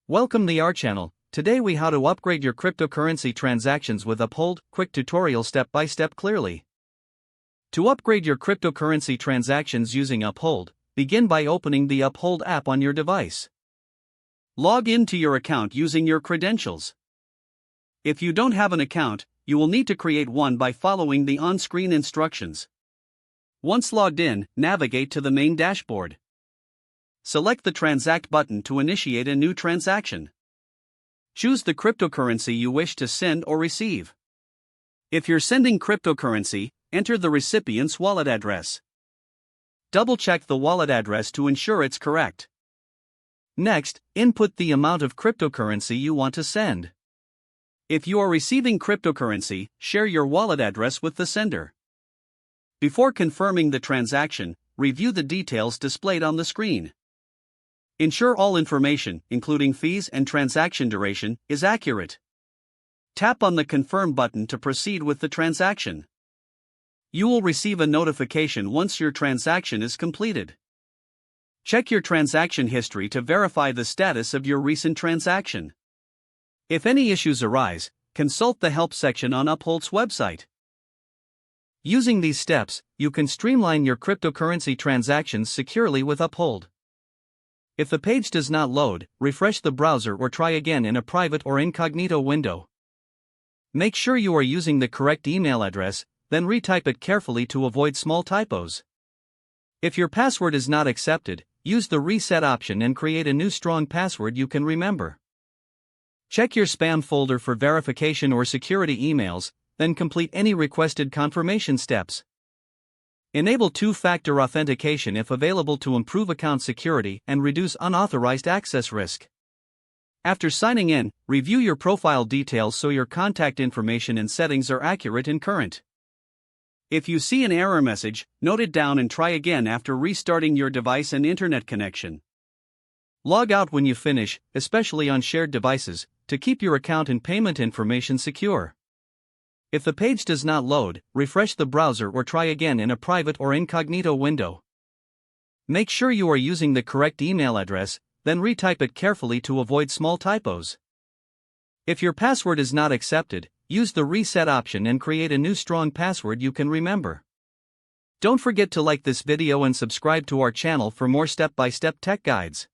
Welcome to our channel. Today we how to upgrade your cryptocurrency transactions with Uphold. Quick tutorial step by step clearly. To upgrade your cryptocurrency transactions using Uphold, begin by opening the Uphold app on your device. Log into your account using your credentials. If you don't have an account, you will need to create one by following the on-screen instructions. Once logged in, navigate to the main dashboard. Select the Transact button to initiate a new transaction. Choose the cryptocurrency you wish to send or receive. If you're sending cryptocurrency, enter the recipient's wallet address. Double-check the wallet address to ensure it's correct. Next, input the amount of cryptocurrency you want to send. If you are receiving cryptocurrency, share your wallet address with the sender. Before confirming the transaction, review the details displayed on the screen. Ensure all information, including fees and transaction duration, is accurate. Tap on the Confirm button to proceed with the transaction. You will receive a notification once your transaction is completed. Check your transaction history to verify the status of your recent transaction. If any issues arise, consult the help section on Uphold's website. Using these steps, you can streamline your cryptocurrency transactions securely with Uphold. If the page does not load, refresh the browser or try again in a private or incognito window. Make sure you are using the correct email address, then retype it carefully to avoid small typos. If your password is not accepted, use the reset option and create a new strong password you can remember. Check your spam folder for verification or security emails, then complete any requested confirmation steps. Enable two-factor authentication if available to improve account security and reduce unauthorized access risk. After signing in, review your profile details so your contact information and settings are accurate and current. If you see an error message, note it down and try again after restarting your device and internet connection. Log out when you finish, especially on shared devices, to keep your account and payment information secure. If the page does not load, refresh the browser or try again in a private or incognito window. Make sure you are using the correct email address, then retype it carefully to avoid small typos. If your password is not accepted, use the reset option and create a new strong password you can remember. Don't forget to like this video and subscribe to our channel for more step-by-step tech guides.